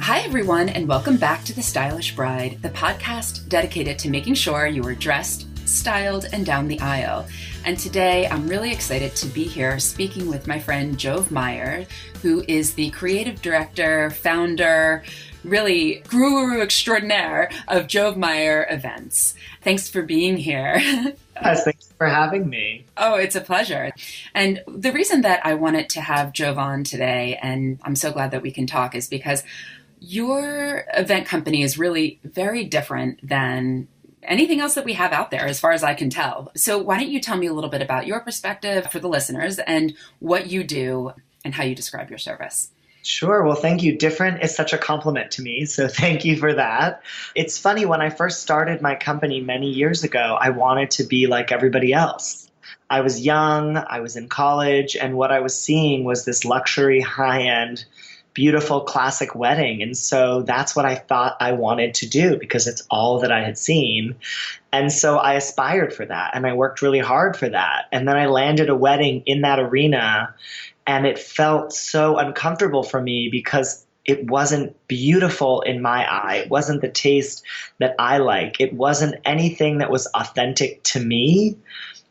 Hi, everyone, and welcome back to The Stylish Bride, the podcast dedicated to making sure you are dressed, styled, and down the aisle. And today, I'm really excited to be here speaking with my friend Jove Meyer, who is the creative director, founder, really guru extraordinaire of Jove Meyer Events. Thanks for being here. Yes, thanks for having me. Oh, it's a pleasure. And the reason that I wanted to have Jove on today, and I'm so glad that we can talk, is because your event company is really very different than anything else that we have out there, as far as I can tell. So why don't you tell me a little bit about your perspective for the listeners and what you do and how you describe your service? Sure. Well, thank you. Different is such a compliment to me, so thank you for that. It's funny, when I first started my company many years ago, I wanted to be like everybody else. I was young, I was in college, and what I was seeing was this luxury, high-end, beautiful classic wedding. And so that's what I thought I wanted to do because it's all that I had seen. And so I aspired for that and I worked really hard for that. And then I landed a wedding in that arena and it felt so uncomfortable for me because it wasn't beautiful in my eye. It wasn't the taste that I like. It wasn't anything that was authentic to me.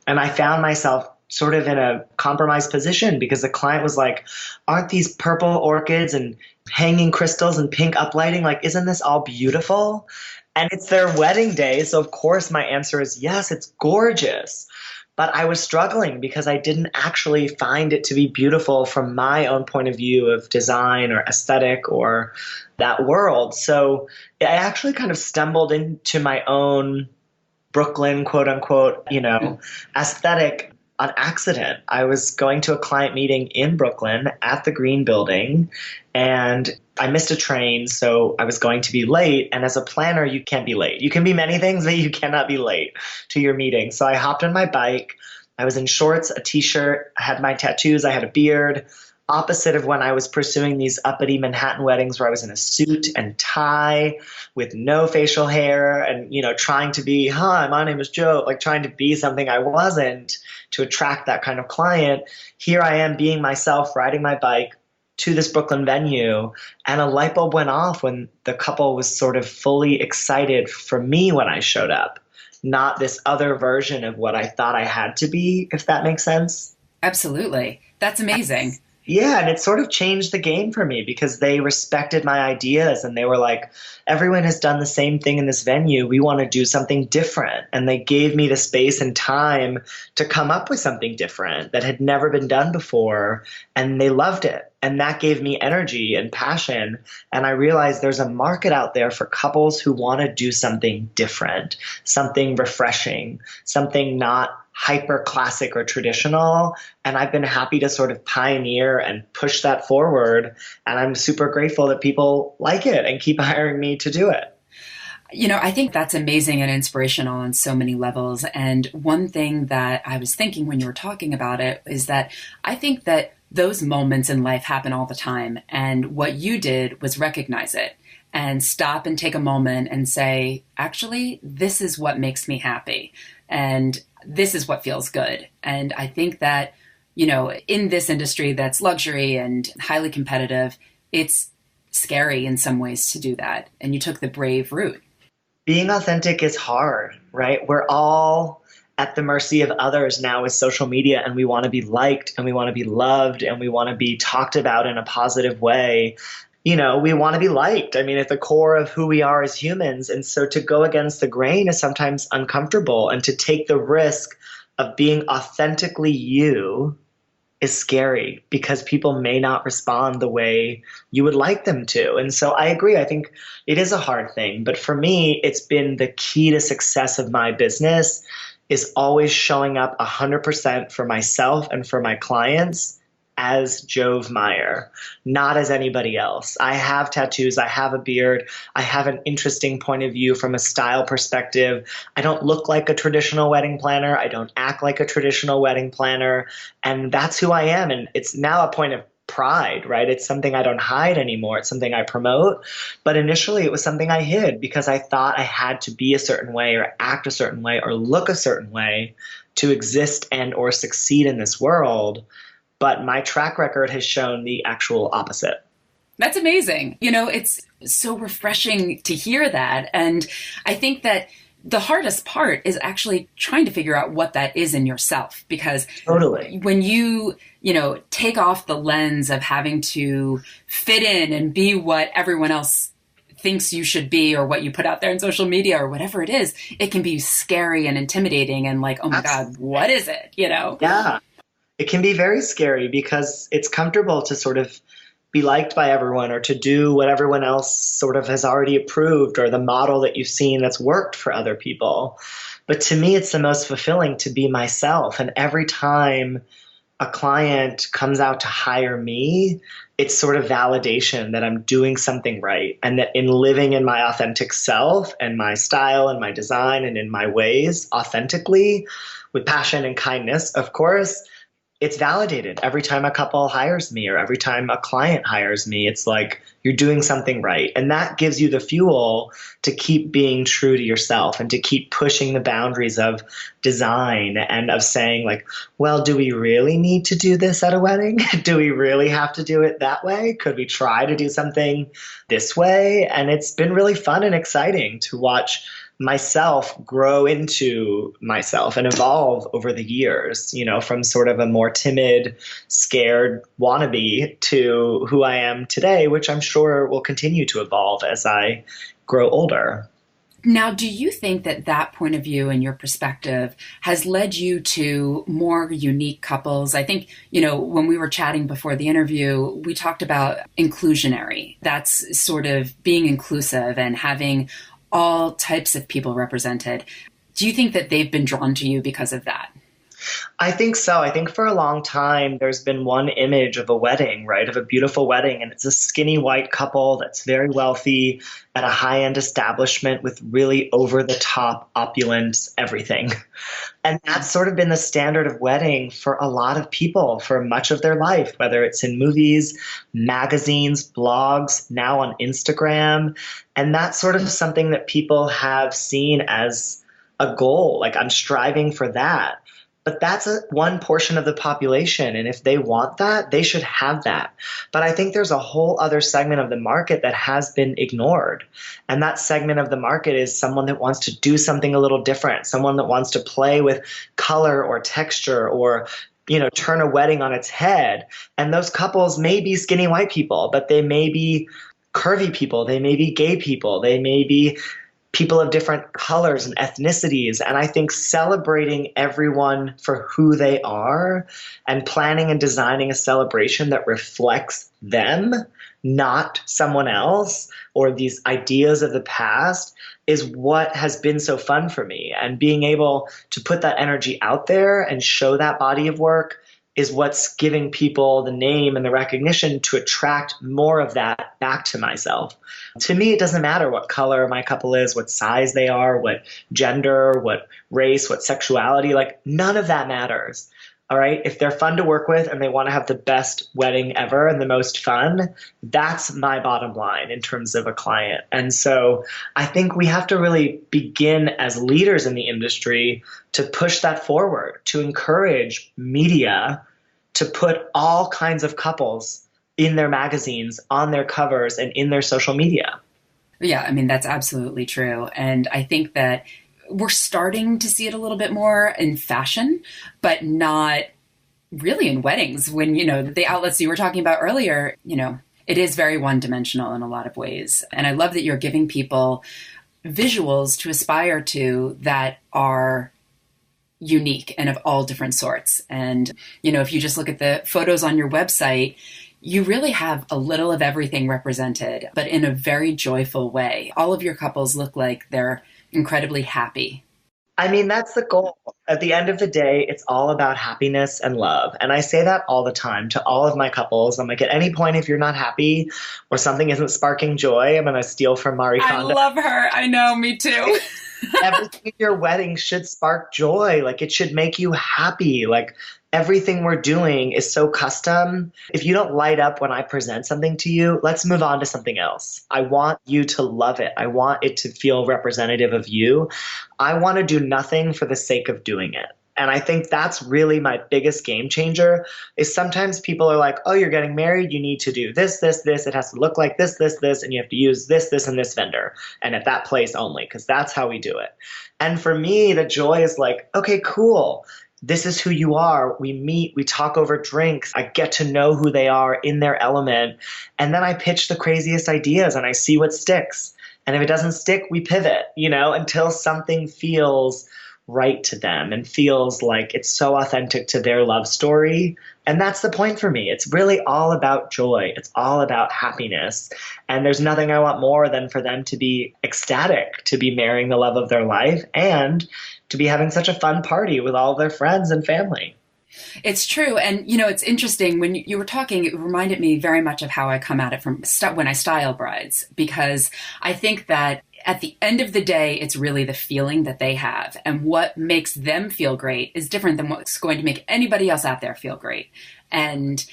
And I found myself sort of in a compromised position because the client was like, aren't these purple orchids and hanging crystals and pink uplighting? Like, isn't this all beautiful? And it's their wedding day. So of course my answer is yes, it's gorgeous. But I was struggling because I didn't actually find it to be beautiful from my own point of view of design or aesthetic or that world. So I actually kind of stumbled into my own Brooklyn, quote unquote, aesthetic on accident. I was going to a client meeting in Brooklyn at the Green Building, and I missed a train, so I was going to be late. And as a planner, you can't be late. You can be many things, but you cannot be late to your meeting. So I hopped on my bike. I was in shorts, a t-shirt, I had my tattoos, I had a beard, opposite of when I was pursuing these uppity Manhattan weddings where I was in a suit and tie with no facial hair and, trying to be, hi, my name is Joe, like trying to be something I wasn't to attract that kind of client. Here I am being myself, riding my bike to this Brooklyn venue, and a light bulb went off when the couple was sort of fully excited for me when I showed up, not this other version of what I thought I had to be, if that makes sense. Absolutely. That's amazing. Yeah, and it sort of changed the game for me because they respected my ideas and they were like, everyone has done the same thing in this venue. We want to do something different. And they gave me the space and time to come up with something different that had never been done before. And they loved it. And that gave me energy and passion. And I realized there's a market out there for couples who want to do something different, something refreshing, something not hyper classic or traditional. And I've been happy to sort of pioneer and push that forward. And I'm super grateful that people like it and keep hiring me to do it. I think that's amazing and inspirational on so many levels. And one thing that I was thinking when you were talking about it is that I think that those moments in life happen all the time. And what you did was recognize it and stop and take a moment and say, actually, this is what makes me happy. And this is what feels good. And I think that, in this industry that's luxury and highly competitive, it's scary in some ways to do that. And you took the brave route. Being authentic is hard, right? We're all at the mercy of others now with social media, and we want to be liked and we want to be loved and we want to be talked about in a positive way. We want to be liked. I mean, at the core of who we are as humans. And so to go against the grain is sometimes uncomfortable, and to take the risk of being authentically you is scary because people may not respond the way you would like them to. And so I agree. I think it is a hard thing. But for me, it's been the key to success of my business is always showing up 100% for myself and for my clients as Jove Meyer, not as anybody else. I have tattoos. I have a beard. I have an interesting point of view from a style perspective. I don't look like a traditional wedding planner. I don't act like a traditional wedding planner. And that's who I am. And it's now a point of pride, right? It's something I don't hide anymore. It's something I promote. But initially it was something I hid because I thought I had to be a certain way or act a certain way or look a certain way to exist and or succeed in this world. But my track record has shown the actual opposite. That's amazing. It's so refreshing to hear that. And I think that the hardest part is actually trying to figure out what that is in yourself, because Totally. when you take off the lens of having to fit in and be what everyone else thinks you should be, or what you put out there in social media or whatever it is, it can be scary and intimidating and like, oh my God, what is it? Yeah. It can be very scary because it's comfortable to sort of be liked by everyone or to do what everyone else sort of has already approved, or the model that you've seen that's worked for other people. But to me, it's the most fulfilling to be myself. And every time a client comes out to hire me, it's sort of validation that I'm doing something right, and that in living in my authentic self and my style and my design and in my ways authentically, with passion and kindness, of course, it's validated every time a couple hires me or every time a client hires me. It's like you're doing something right. And that gives you the fuel to keep being true to yourself and to keep pushing the boundaries of design and of saying like, well, do we really need to do this at a wedding? Do we really have to do it that way? Could we try to do something this way? And it's been really fun and exciting to watch myself grow into myself and evolve over the years, from sort of a more timid, scared wannabe to who I am today, which I'm sure will continue to evolve as I grow older. Now, do you think that that point of view and your perspective has led you to more unique couples? I think, when we were chatting before the interview, we talked about inclusionary. That's sort of being inclusive and having all types of people represented. Do you think that they've been drawn to you because of that? I think so. I think for a long time, there's been one image of a wedding, right? Of a beautiful wedding. And it's a skinny white couple that's very wealthy at a high-end establishment with really over-the-top opulence, everything. And that's sort of been the standard of wedding for a lot of people for much of their life, whether it's in movies, magazines, blogs, now on Instagram. And that's sort of something that people have seen as a goal. Like, I'm striving for that. But that's one portion of the population. And if they want that, they should have that. But I think there's a whole other segment of the market that has been ignored. And that segment of the market is someone that wants to do something a little different, someone that wants to play with color or texture or turn a wedding on its head. And those couples may be skinny white people, but they may be curvy people. They may be gay people. They may be people of different colors and ethnicities. And I think celebrating everyone for who they are and planning and designing a celebration that reflects them, not someone else or these ideas of the past, is what has been so fun for me. And being able to put that energy out there and show that body of work is what's giving people the name and the recognition to attract more of that back to myself. To me, it doesn't matter what color my couple is, what size they are, what gender, what race, what sexuality, like none of that matters. All right. If they're fun to work with and they want to have the best wedding ever and the most fun, that's my bottom line in terms of a client. And so I think we have to really begin as leaders in the industry to push that forward, to encourage media to put all kinds of couples in their magazines, on their covers, and in their social media. Yeah, I mean, that's absolutely true. And I think that we're starting to see it a little bit more in fashion, but not really in weddings. When, the outlets you were talking about earlier, it is very one-dimensional in a lot of ways. And I love that you're giving people visuals to aspire to that are unique and of all different sorts. And, if you just look at the photos on your website, you really have a little of everything represented, but in a very joyful way. All of your couples look like they're incredibly happy. I mean, that's the goal. At the end of the day, it's all about happiness and love. And I say that all the time to all of my couples. I'm like, at any point, if you're not happy or something isn't sparking joy, I'm going to steal from Marie Kondo. I love her. I know, me too. Everything in your wedding should spark joy. Like, it should make you happy. Like, everything we're doing is so custom. If you don't light up when I present something to you, let's move on to something else. I want you to love it. I want it to feel representative of you. I want to do nothing for the sake of doing it. And I think that's really my biggest game changer is sometimes people are like, oh, you're getting married. You need to do this, this, this. It has to look like this, this, this. And you have to use this, this, and this vendor. And at that place only, because that's how we do it. And for me, the joy is like, okay, cool. This is who you are. We meet, we talk over drinks. I get to know who they are in their element. And then I pitch the craziest ideas and I see what sticks. And if it doesn't stick, we pivot, until something feels right to them and feels like it's so authentic to their love story. And that's the point for me. It's really all about joy. It's all about happiness. And there's nothing I want more than for them to be ecstatic, to be marrying the love of their life and to be having such a fun party with all of their friends and family. It's true. And, it's interesting. When you were talking, it reminded me very much of how I come at it from when I style brides, because I think that at the end of the day, it's really the feeling that they have. And what makes them feel great is different than what's going to make anybody else out there feel great. And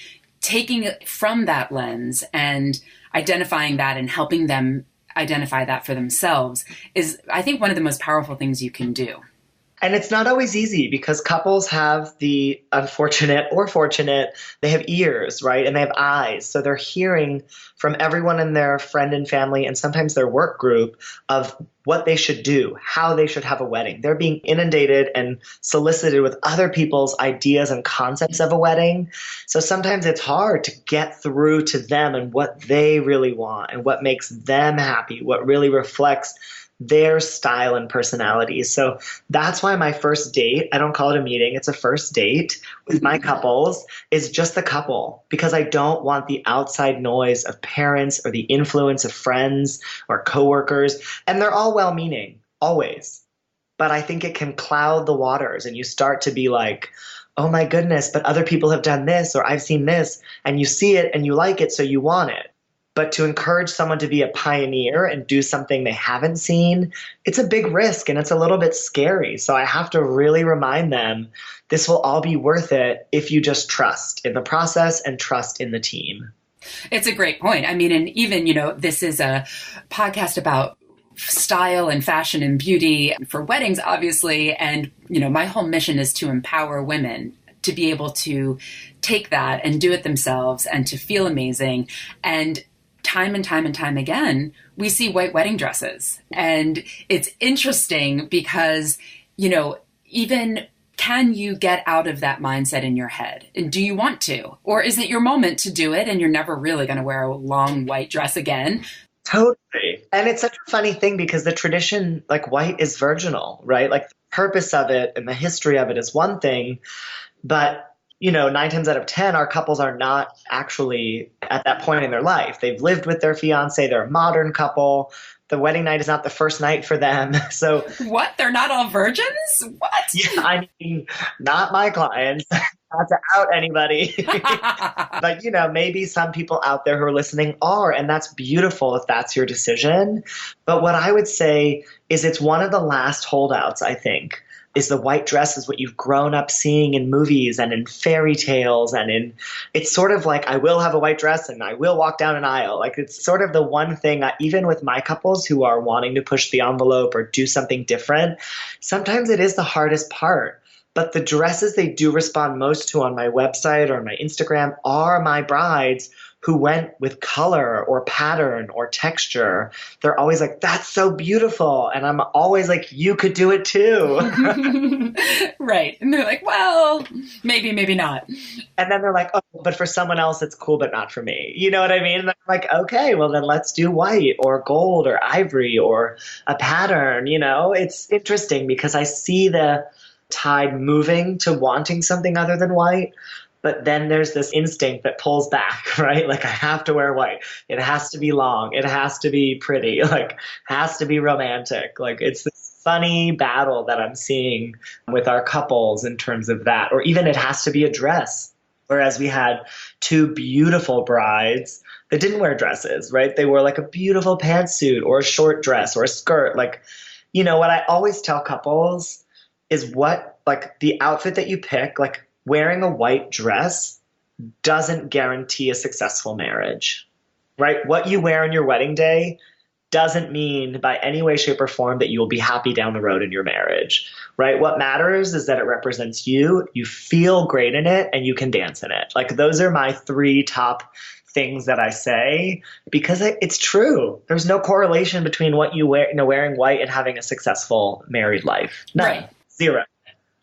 taking it from that lens and identifying that and helping them identify that for themselves is, I think, one of the most powerful things you can do. And it's not always easy because couples have the unfortunate or fortunate, they have ears, right? And they have eyes. So they're hearing from everyone in their friend and family and sometimes their work group of what they should do, how they should have a wedding. They're being inundated and solicited with other people's ideas and concepts of a wedding. So sometimes it's hard to get through to them and what they really want and what makes them happy, what really reflects their style and personality. So that's why my first date, I don't call it a meeting, it's a first date with my couples, is just the couple, because I don't want the outside noise of parents or the influence of friends or coworkers. And they're all well-meaning, always. But I think it can cloud the waters and you start to be like, oh my goodness, but other people have done this or I've seen this, and you see it and you like it, so you want it. But to encourage someone to be a pioneer and do something they haven't seen, it's a big risk and it's a little bit scary. So I have to really remind them this will all be worth it if you just trust in the process and trust in the team. It's a great point. I mean, and even, this is a podcast about style and fashion and beauty for weddings, obviously. And, my whole mission is to empower women to be able to take that and do it themselves and to feel amazing. And time and time and time again, we see white wedding dresses. And it's interesting because, even can you get out of that mindset in your head? And do you want to? Or is it your moment to do it and you're never really going to wear a long white dress again? Totally. And it's such a funny thing because the tradition, like white is virginal, right? Like the purpose of it and the history of it is one thing, but 9 times out of 10, our couples are not actually at that point in their life. They've lived with their fiance. They're a modern couple. The wedding night is not the first night for them. So what? They're not all virgins? What? Yeah, I mean, not my clients. Not to out anybody. But, maybe some people out there who are listening are, and that's beautiful if that's your decision. But what I would say is it's one of the last holdouts, I think. Is the white dress is what you've grown up seeing in movies and in fairy tales it's sort of like I will have a white dress and I will walk down an aisle. Like it's sort of the one thing, even with my couples who are wanting to push the envelope or do something different, sometimes it is the hardest part. But the dresses they do respond most to on my website or my Instagram are my brides who went with color or pattern or texture. They're always like, that's so beautiful. And I'm always like, you could do it too. Right. And they're like, well, maybe, maybe not. And then they're like, oh, but for someone else, it's cool, but not for me. You know what I mean? And I'm like, okay, well then let's do white or gold or ivory or a pattern. It's interesting because I see the tide moving to wanting something other than white. But then there's this instinct that pulls back, right? Like I have to wear white. It has to be long. It has to be pretty. Like has to be romantic. Like it's this funny battle that I'm seeing with our couples in terms of that. Or even it has to be a dress. Whereas we had 2 beautiful brides that didn't wear dresses, right? They wore like a beautiful pantsuit or a short dress or a skirt. Like, what I always tell couples is like the outfit that you pick, like wearing a white dress doesn't guarantee a successful marriage, right? What you wear on your wedding day doesn't mean by any way, shape, or form that you will be happy down the road in your marriage, right? What matters is that it represents you, you feel great in it, and you can dance in it. Like those are my three top things that I say because it's true. There's no correlation between what you wear, wearing white and having a successful married life. None. Right. Zero.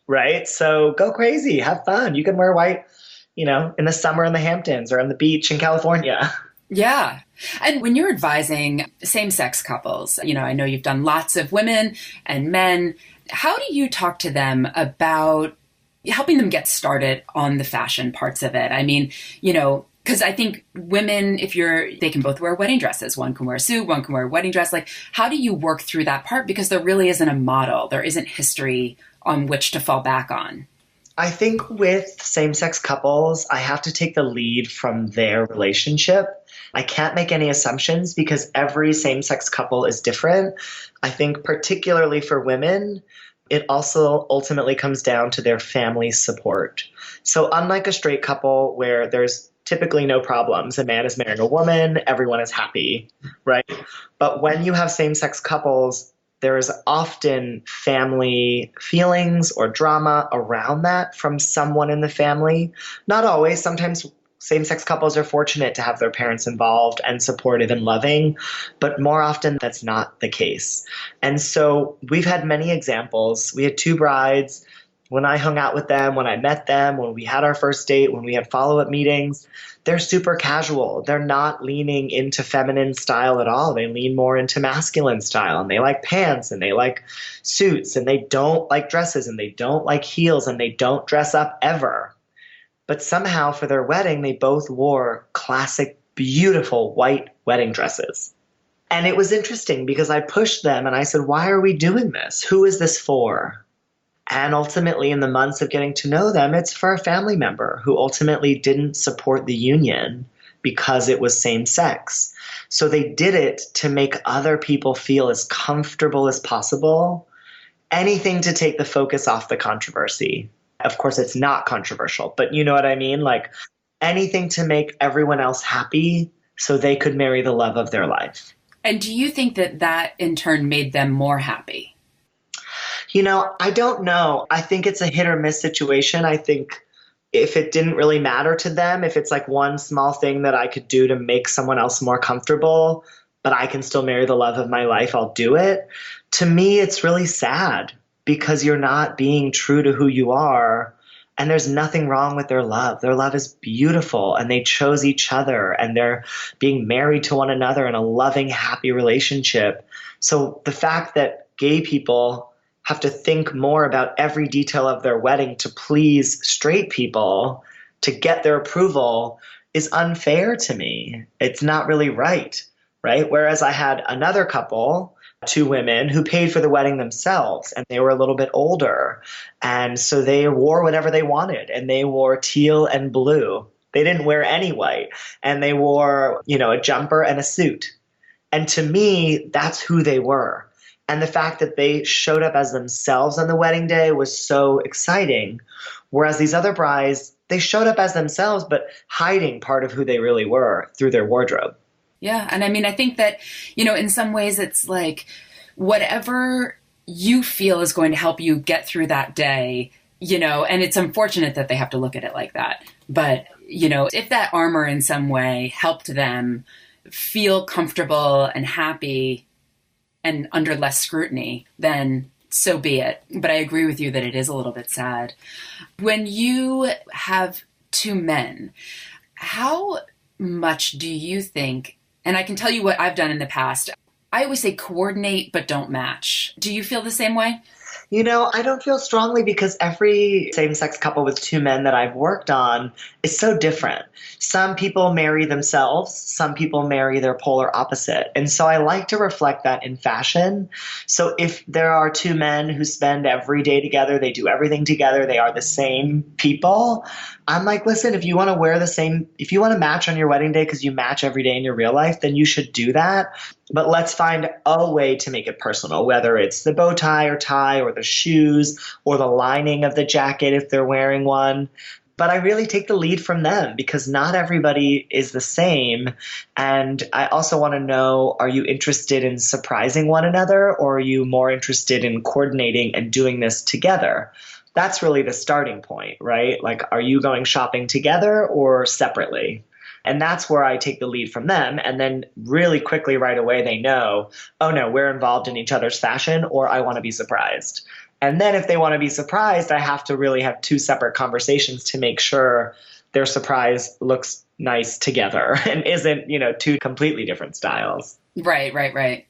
Right? So go crazy, have fun. You can wear white, in the summer in the Hamptons or on the beach in California. Yeah. And when you're advising same-sex couples, I know you've done lots of women and men. How do you talk to them about helping them get started on the fashion parts of it? I mean, because I think women, they can both wear wedding dresses. One can wear a suit, one can wear a wedding dress. Like, how do you work through that part? Because there really isn't a model. There isn't history on which to fall back on. I think with same-sex couples, I have to take the lead from their relationship. I can't make any assumptions because every same-sex couple is different. I think particularly for women, it also ultimately comes down to their family support. So unlike a straight couple where there's typically no problems, a man is marrying a woman, everyone is happy, right? But when you have same-sex couples, there is often family feelings or drama around that from someone in the family. Not always. Sometimes same-sex couples are fortunate to have their parents involved and supportive and loving, but more often that's not the case. And so we've had many examples. We had two brides. When I hung out with them, when I met them, when we had our first date, when we had follow-up meetings, they're super casual. They're not leaning into feminine style at all. They lean more into masculine style, and they like pants and they like suits and they don't like dresses and they don't like heels and they don't dress up ever. But somehow for their wedding, they both wore classic, beautiful white wedding dresses. And it was interesting because I pushed them and I said, why are we doing this? Who is this for? And ultimately, in the months of getting to know them, it's for a family member who ultimately didn't support the union because it was same sex. So they did it to make other people feel as comfortable as possible, anything to take the focus off the controversy. Of course, it's not controversial, but you know what I mean? Like anything to make everyone else happy so they could marry the love of their life. And do you think that in turn made them more happy? I don't know. I think it's a hit or miss situation. I think if it didn't really matter to them, if it's like one small thing that I could do to make someone else more comfortable, but I can still marry the love of my life, I'll do it. To me, it's really sad because you're not being true to who you are. And there's nothing wrong with their love. Their love is beautiful and they chose each other and they're being married to one another in a loving, happy relationship. So the fact that gay people have to think more about every detail of their wedding to please straight people to get their approval is unfair to me. It's not really right? Whereas I had another couple, two women, who paid for the wedding themselves and they were a little bit older. And so they wore whatever they wanted and they wore teal and blue. They didn't wear any white and they wore, a jumper and a suit. And to me, that's who they were. And the fact that they showed up as themselves on the wedding day was so exciting. Whereas these other brides, they showed up as themselves, but hiding part of who they really were through their wardrobe. Yeah. And I mean, I think that, in some ways it's like whatever you feel is going to help you get through that day, and it's unfortunate that they have to look at it like that. But, if that armor in some way helped them feel comfortable and happy and under less scrutiny, then so be it. But I agree with you that it is a little bit sad. When you have two men, how much do you think, and I can tell you what I've done in the past, I always say coordinate but don't match. Do you feel the same way? I don't feel strongly because every same-sex couple with two men that I've worked on is so different. Some people marry themselves. Some people marry their polar opposite. And so I like to reflect that in fashion. So if there are two men who spend every day together, they do everything together, they are the same people, I'm like, listen, if you want to match on your wedding day because you match every day in your real life, then you should do that. But let's find a way to make it personal, whether it's the bow tie or the shoes or the lining of the jacket if they're wearing one. But I really take the lead from them because not everybody is the same. And I also want to know, are you interested in surprising one another, or are you more interested in coordinating and doing this together? That's really the starting point, right? Like, are you going shopping together or separately? And that's where I take the lead from them. And then really quickly right away, they know, oh no, we're involved in each other's fashion, or I want to be surprised. And then if they want to be surprised, I have to really have two separate conversations to make sure their surprise looks nice together and isn't, two completely different styles. Right, right, right.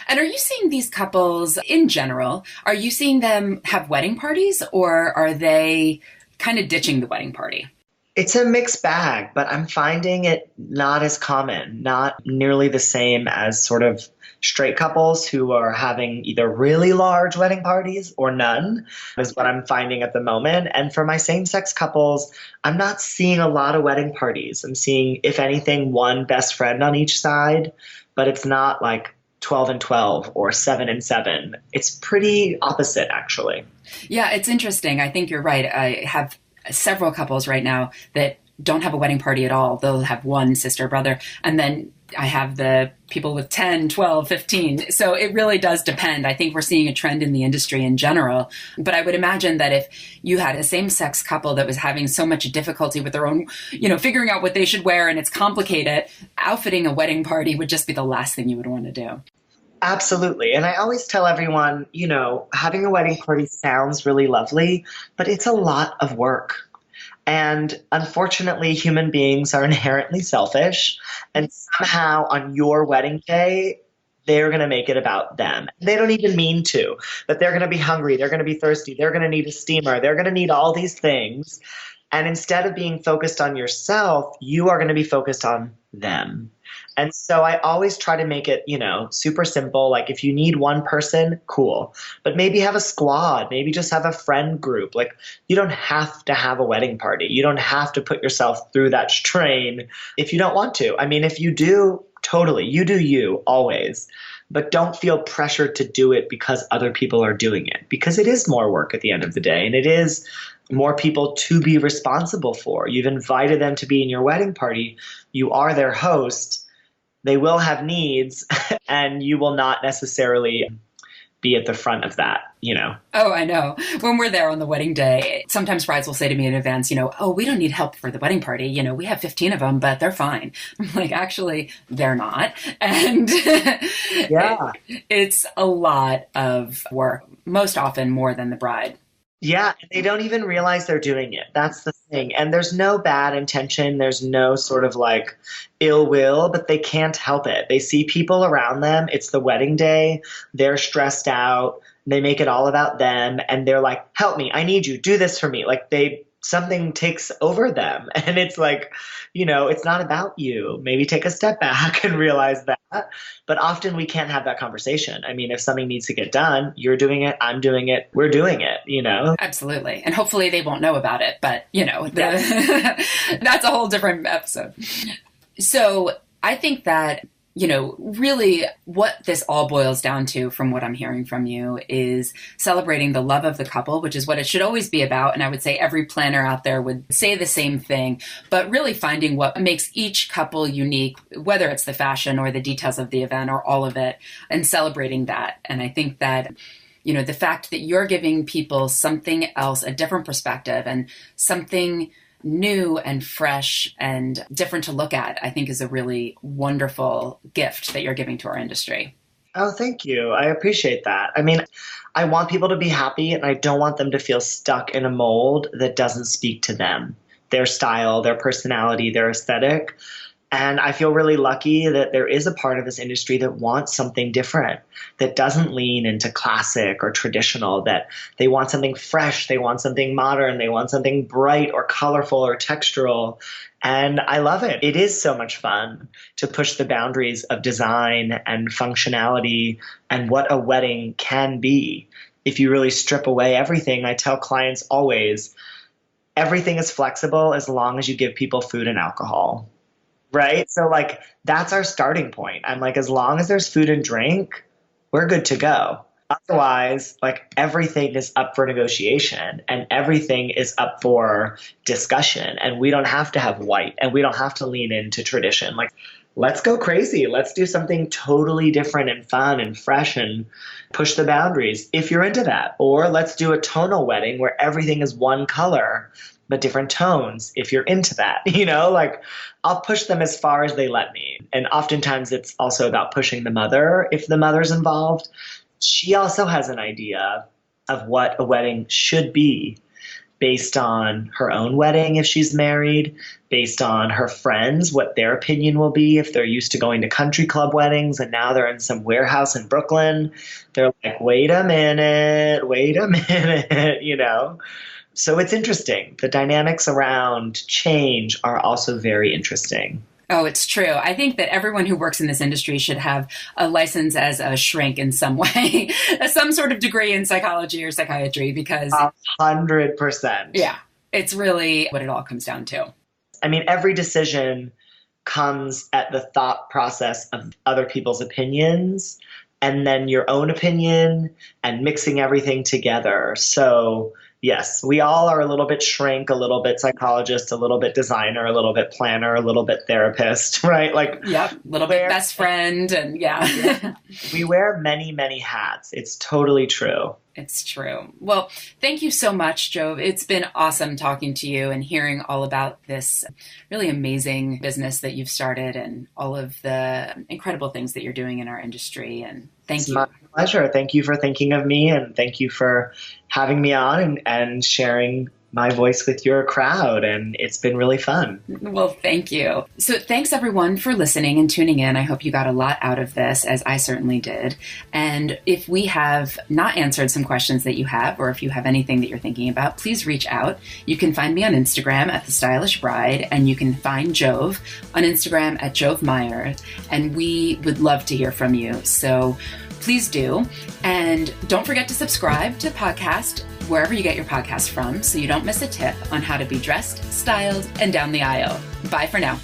And are you seeing these couples in general, are you seeing them have wedding parties, or are they kind of ditching the wedding party? It's a mixed bag, but I'm finding it not as common, not nearly the same as sort of straight couples who are having either really large wedding parties or none, is what I'm finding at the moment. And for my same-sex couples, I'm not seeing a lot of wedding parties. I'm seeing, if anything, one best friend on each side, but it's not like 12 and 12 or 7 and 7. It's pretty opposite, actually. Yeah, it's interesting. I think you're right. I have several couples right now that don't have a wedding party at all. They'll have one sister, brother, and then I have the people with 10, 12, 15. So it really does depend. I think we're seeing a trend in the industry in general. But I would imagine that if you had a same-sex couple that was having so much difficulty with their own, figuring out what they should wear, and it's complicated, outfitting a wedding party would just be the last thing you would want to do. Absolutely. And I always tell everyone, having a wedding party sounds really lovely, but it's a lot of work. And unfortunately, human beings are inherently selfish. And somehow on your wedding day, they're going to make it about them. They don't even mean to, but they're going to be hungry. They're going to be thirsty. They're going to need a steamer. They're going to need all these things. And instead of being focused on yourself, you are going to be focused on them. And so I always try to make it, super simple. Like if you need one person, cool. But maybe have a squad, maybe just have a friend group. Like you don't have to have a wedding party. You don't have to put yourself through that strain if you don't want to. I mean, if you do, totally, you do you always. But don't feel pressured to do it because other people are doing it, because it is more work at the end of the day. And it is more people to be responsible for. You've invited them to be in your wedding party. You are their host. They will have needs, and you will not necessarily be at the front of that, Oh, I know. When we're there on the wedding day, sometimes brides will say to me in advance, oh, we don't need help for the wedding party. We have 15 of them, but they're fine. I'm like, actually, they're not. And yeah, it's a lot of work, most often more than the bride. Yeah, and they don't even realize they're doing it. That's the thing. And there's no bad intention. There's no sort of like ill will, but they can't help it. They see people around them. It's the wedding day. They're stressed out. They make it all about them. And they're like, help me. I need you. Do this for me. Like something takes over them. And it's like, it's not about you. Maybe take a step back and realize that. But often we can't have that conversation. I mean, if something needs to get done, you're doing it, I'm doing it, we're doing it, Absolutely. And hopefully they won't know about it. But, Yes. That's a whole different episode. So I think that really what this all boils down to from what I'm hearing from you is celebrating the love of the couple, which is what it should always be about. And I would say every planner out there would say the same thing, but really finding what makes each couple unique, whether it's the fashion or the details of the event or all of it, and celebrating that. And I think that the fact that you're giving people something else, a different perspective and something new and fresh and different to look at, I think is a really wonderful gift that you're giving to our industry. Oh, thank you. I appreciate that. I mean, I want people to be happy, and I don't want them to feel stuck in a mold that doesn't speak to them, their style, their personality, their aesthetic. And I feel really lucky that there is a part of this industry that wants something different, that doesn't lean into classic or traditional, that they want something fresh, they want something modern, they want something bright or colorful or textural. And I love it. It is so much fun to push the boundaries of design and functionality and what a wedding can be. If you really strip away everything, I tell clients always, everything is flexible as long as you give people food and alcohol. Right? So like, that's our starting point. I'm like, as long as there's food and drink, we're good to go. Otherwise, like everything is up for negotiation and everything is up for discussion. And we don't have to have white and we don't have to lean into tradition. Like, let's go crazy. Let's do something totally different and fun and fresh and push the boundaries if you're into that. Or let's do a tonal wedding where everything is one color but different tones if you're into that. Like I'll push them as far as they let me. And oftentimes it's also about pushing the mother if the mother's involved. She also has an idea of what a wedding should be based on her own wedding if she's married, based on her friends, what their opinion will be if they're used to going to country club weddings and now they're in some warehouse in Brooklyn. They're like, wait a minute. So it's interesting. The dynamics around change are also very interesting. Oh, it's true. I think that everyone who works in this industry should have a license as a shrink in some way, some sort of degree in psychology or psychiatry, because 100%. Yeah, it's really what it all comes down to. I mean, every decision comes at the thought process of other people's opinions and then your own opinion and mixing everything together. So yes, we all are a little bit shrink, a little bit psychologist, a little bit designer, a little bit planner, a little bit therapist, right? Like, yep, a little bit best friend, and yeah. We wear many, many hats. It's totally true. It's true. Well, thank you so much, Jove. It's been awesome talking to you and hearing all about this really amazing business that you've started and all of the incredible things that you're doing in our industry. And thank you. My pleasure. Thank you for thinking of me, and thank you for having me on and sharing my voice with your crowd, and it's been really fun. Well, thank you. So thanks everyone for listening and tuning in. I hope you got a lot out of this, as I certainly did. And if we have not answered some questions that you have, or if you have anything that you're thinking about, please reach out. You can find me on Instagram at The Stylish Bride, and you can find Jove on Instagram at Jove Meyer, and we would love to hear from you. So please do. And don't forget to subscribe to the podcast wherever you get your podcast from so you don't miss a tip on how to be dressed, styled, and down the aisle. Bye for now.